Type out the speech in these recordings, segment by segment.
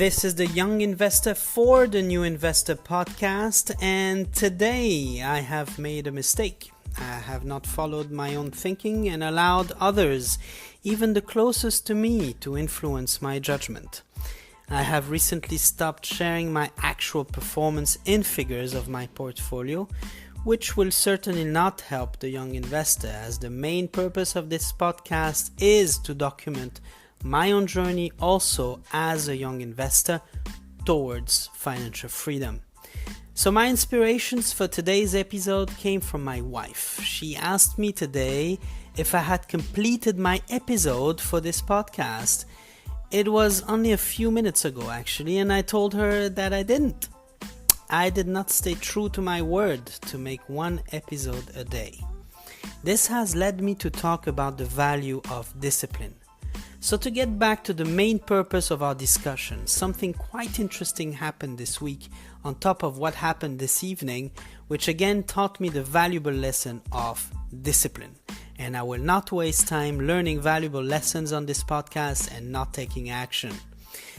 This is the Young Investor for the New Investor podcast, and today I have made a mistake. I have not followed my own thinking and allowed others, even the closest to me, to influence my judgment. I have recently stopped sharing my actual performance in figures of my portfolio, which will certainly not help the young investor, as the main purpose of this podcast is to document my own journey also as a young investor towards financial freedom. So my inspirations for today's episode came from my wife. She asked me today if I had completed my episode for this podcast. It was only a few minutes ago actually, and I told her that I didn't. I did not stay true to my word to make one episode a day. This has led me to talk about the value of discipline. So to get back to the main purpose of our discussion, something quite interesting happened this week on top of what happened this evening, which again taught me the valuable lesson of discipline. And I will not waste time learning valuable lessons on this podcast and not taking action.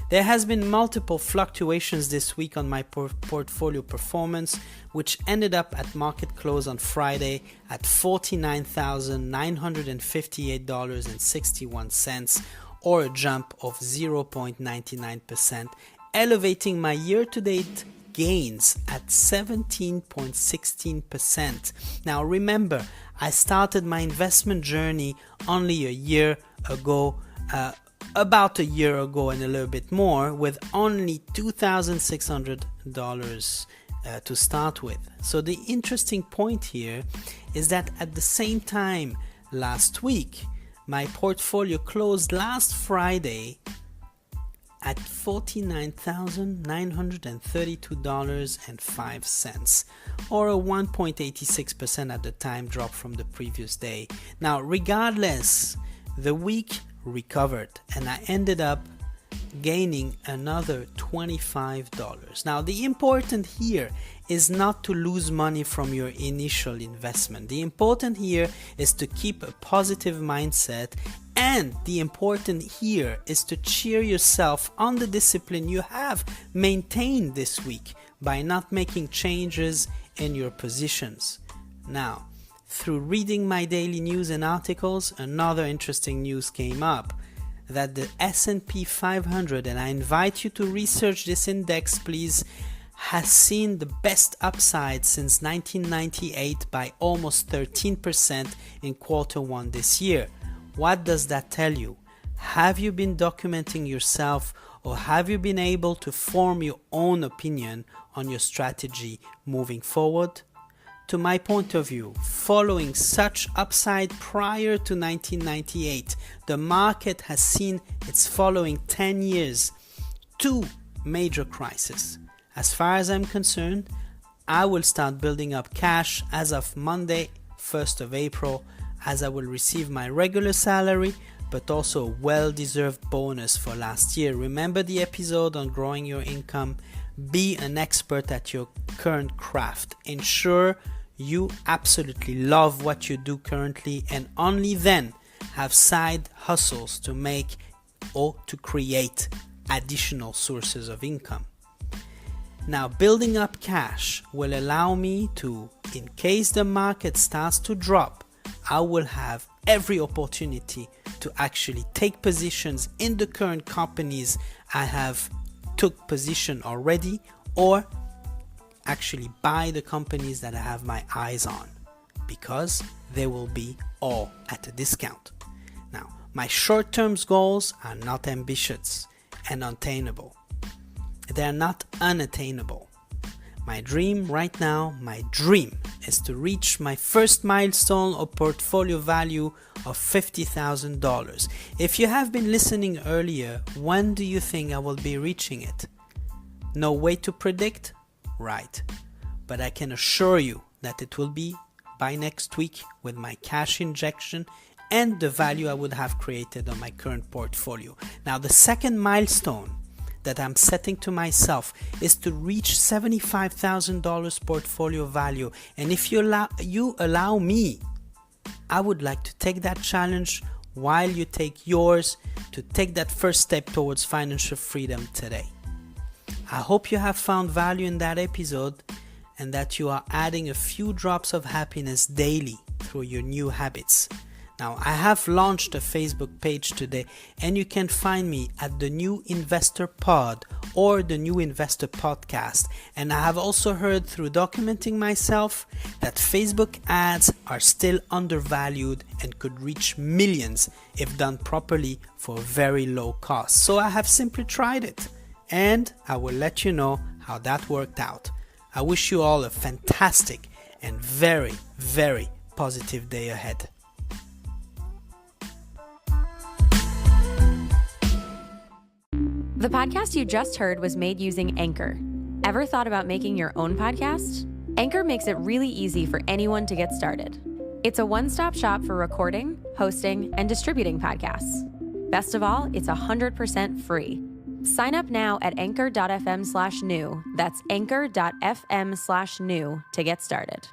There has been multiple fluctuations this week on my portfolio performance, which ended up at market close on Friday at $49,958.61, or a jump of 0.99%, elevating my year-to-date gains at 17.16%. Now remember, I started my investment journey only a year ago, about a year ago and a little bit more, with only $2,600 to start with. So the interesting point here is that at the same time last week, my portfolio closed last Friday at $49,932.05, or a 1.86% at the time drop from the previous day. Now, regardless, the week recovered and I ended up gaining another $25. Now, the important here is not to lose money from your initial investment. The important here is to keep a positive mindset, and the important here is to cheer yourself on the discipline you have maintained this week by not making changes in your positions. Now, through reading my daily news and articles, another interesting news came up, that the S&P 500, and I invite you to research this index please, has seen the best upside since 1998 by almost 13% in quarter one this year. What does that tell you? Have you been documenting yourself, or have you been able to form your own opinion on your strategy moving forward? To my point of view, following such upside prior to 1998, the market has seen its following 10 years, two major crises. As far as I'm concerned, I will start building up cash as of Monday, 1st of April, as I will receive my regular salary, but also a well-deserved bonus for last year. Remember the episode on growing your income? Be an expert at your current craft. Ensure you absolutely love what you do currently, and only then have side hustles to make or to create additional sources of income. Now, building up cash will allow me to, in case the market starts to drop, I will have every opportunity to actually take positions in the current companies I have took position already, or actually buy the companies that I have my eyes on, because they will be all at a discount. Now, my short-term goals are not ambitious and unattainable. They are not unattainable. My dream right now, is to reach my first milestone of portfolio value of $50,000. If you have been listening earlier, when do you think I will be reaching it? No way to predict? Right. But I can assure you that it will be by next week, with my cash injection and the value I would have created on my current portfolio. Now, the second milestone that I'm setting to myself is to reach $75,000 portfolio value. And if you allow me, I would like to take that challenge while you take yours, to take that first step towards financial freedom today. I hope you have found value in that episode and that you are adding a few drops of happiness daily through your new habits. Now, I have launched a Facebook page today, and you can find me at the New Investor Pod or the New Investor Podcast. And I have also heard through documenting myself that Facebook ads are still undervalued and could reach millions if done properly for very low cost. So I have simply tried it, and I will let you know how that worked out. I wish you all a fantastic and very, very positive day ahead. The podcast you just heard was made using Anchor. Ever thought about making your own podcast? Anchor makes it really easy for anyone to get started. It's a one-stop shop for recording, hosting, and distributing podcasts. Best of all, it's 100% free. Sign up now at anchor.fm/new. That's anchor.fm/new to get started.